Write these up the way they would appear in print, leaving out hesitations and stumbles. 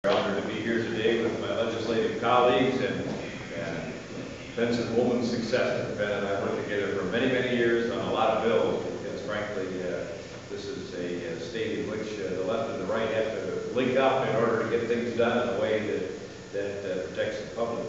Honored to be here today with my legislative colleagues and Benson successor. Ben and I worked together for many, many years on a lot of bills because, frankly, this is a state in which the left and the right have to link up in order to get things done in a way that protects the public.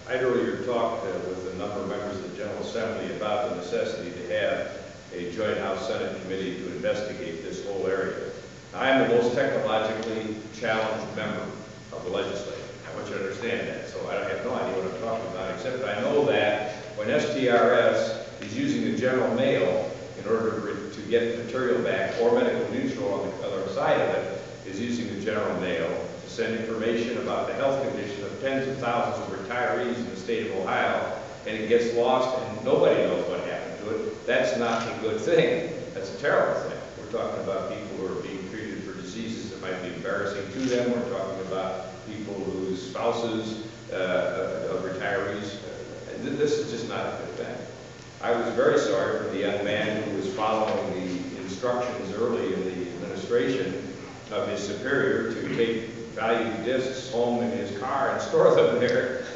I'd earlier talked with a number of members of the General Assembly about the necessity to have a joint House-Senate committee to investigate this whole area. I am the most technologically challenged member of the legislature. I want you to understand that. So I have no idea what I'm talking about, except I know that when STRS is using the general mail in order to get material back, or Medical Mutual on the other side of it is using the general mail to send information about the health condition of tens of thousands of retirees in the state of Ohio, and it gets lost and nobody knows what happened to it. That's not a good thing. That's a terrible thing. We're talking about people who are being treated for diseases that might be embarrassing to them. We're talking about people whose spouses of retirees. This is just not a good thing. I was very sorry for the young man who was following the instructions early in the administration of his superior to take valued discs home in his car and store them there.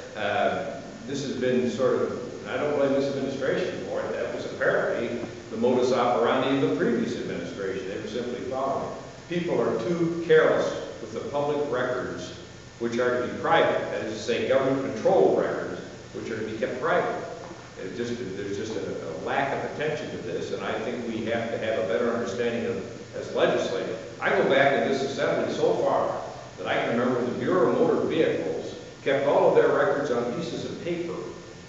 This has been sort of, I don't blame this administration for it. That was apparently the modus operandi of the previous administration. They were simply following. People are too careless with the public records, which are to be private. That is to say, government-controlled records, which are to be kept private. There's just a lack of attention to this, and I think we have to have a better understanding of as legislators. I go back in this assembly so far that I can remember the Bureau of Motor Vehicles kept all of their records on pieces of paper,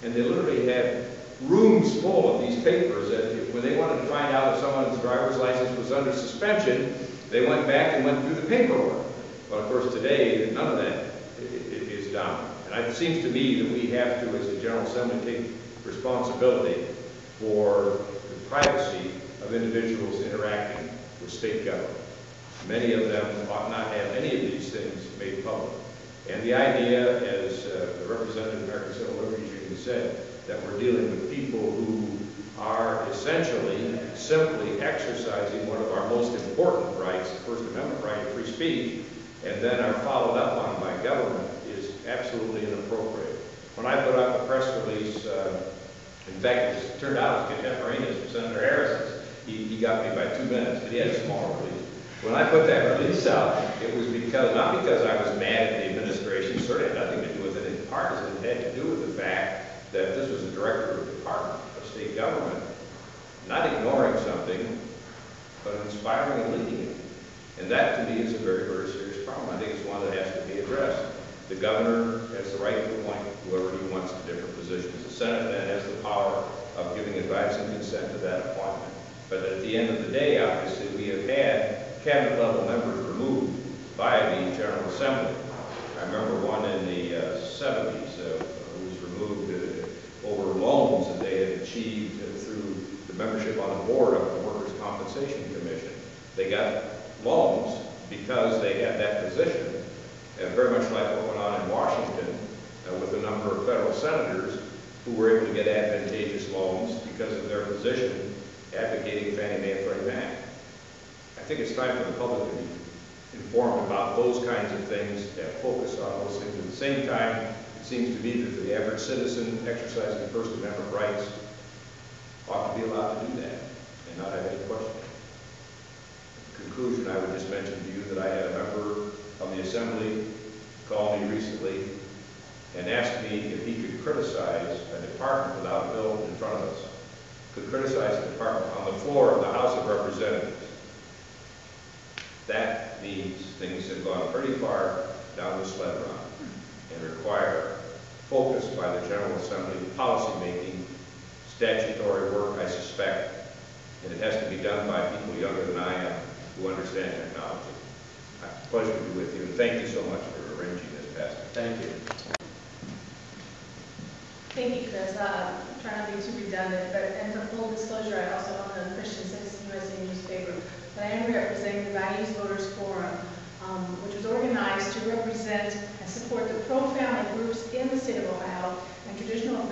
and they literally had rooms full of these papers that when they wanted to find out if someone's driver's license was under suspension, they went back and went through the paperwork. But of course today, none of that is done. And it seems to me that we have to, as the General Assembly, take responsibility for the privacy of individuals interacting with state government. Many of them ought not have any of these things made public. And the idea, as the representative of the American Civil Liberties Union said, that we're dealing with people who are essentially simply exercising one of our most important rights, the First Amendment right of free speech, and then are followed up on by government is absolutely inappropriate. When I put out the press release, in fact, it turned out it was contemporaneous with Senator Harrison's. He got me by 2 minutes, but he had a small release. When I put that release out, it was because, not because I was mad at the administration, certainly had nothing to do with it in partisan, it had to do with the fact that this was a director of the Department of State Government, not ignoring something, but inspiring and leading it. And that, to me, is a very, very serious problem. I think it's one that has to be addressed. The governor has the right to appoint whoever he wants to different positions. The Senate then has the power of giving advice and consent to that appointment. But at the end of the day, obviously, we have had cabinet-level members removed by the General Assembly. I remember one in the 70s who was removed over loans that they had achieved through the membership on the board of the Workers' Compensation Commission. They got loans because they had that position, very much like what went on in Washington with a number of federal senators who were able to get advantageous loans because of their position advocating Fannie Mae and Freddie Mac. I think it's time for the public to be informed about those kinds of things, to focus on those things. At the same time, it seems to me that the average citizen exercising First Amendment rights ought to be allowed to do that and not have any question. In conclusion, I would just mention to you that I had a member of the Assembly call me recently and asked me if he could criticize a department without a bill in front of us, could criticize the department on the floor of the House of Representatives. That means things have gone pretty far down the sled run and require focus by the General Assembly, policy making, statutory work, I suspect, and it has to be done by people younger than I am who understand technology. It's a pleasure to be with you, and thank you so much for arranging this passage. Thank you. Thank you, Chris. Try not to be too redundant, and for full disclosure, I also own the Christian Citizen USA newspaper, but I am representing the Values Voters Forum, which was organized to represent and support the pro-family groups in the state of Ohio and traditional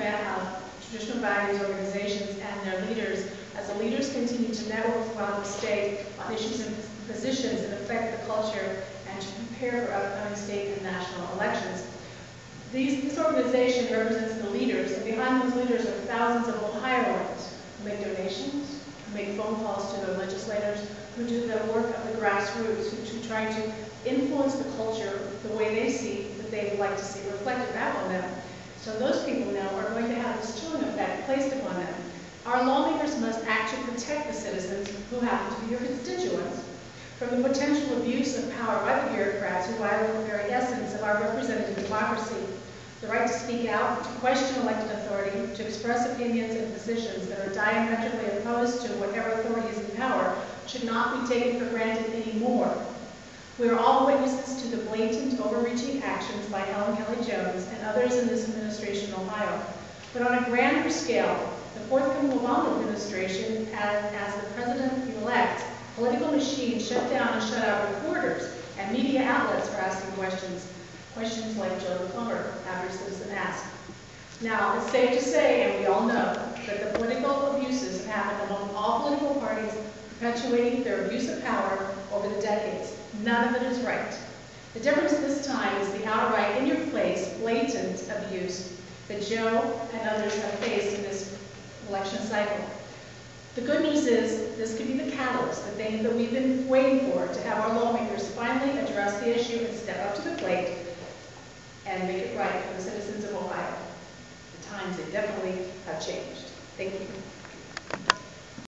values organizations and their leaders, as the leaders continue to network throughout the state on issues and positions that affect the culture and to prepare for upcoming state and national elections. This organization represents the leaders, and behind those leaders are thousands of Ohioans who make donations, who make phone calls to their legislators, who do the work of the grassroots, who try to influence the culture the way they see, that they would like to see reflected back on them. So those people now are going to have this chilling effect placed upon them. Our lawmakers must act to protect the citizens who happen to be your constituents from the potential abuse of power by the bureaucrats who violate the very essence of our representative democracy. The right to speak out, to question elected authority, to express opinions and positions that are diametrically opposed to whatever authority is in power should not be taken for granted anymore. We are all witnesses to the blatant, overreaching actions by Helen Kelly Jones and others in this administration in Ohio. But on a grander scale, the forthcoming Obama administration, as the president-elect, political machine shut down and shut out reporters and media outlets for asking questions like Joe the Plumber, average citizen asked. Now, it's safe to say, and we all know, that the political abuses have happened among all political parties, perpetuating their abuse of power over the decades. None of it is right. The difference this time is the outright, in-your-face, blatant abuse that Joe and others have faced in this election cycle. The good news is this could be the catalyst, the thing that we've been waiting for, to have our lawmakers finally address the issue and step up to the plate and make it right for the citizens of Ohio. The times, they definitely have changed. Thank you.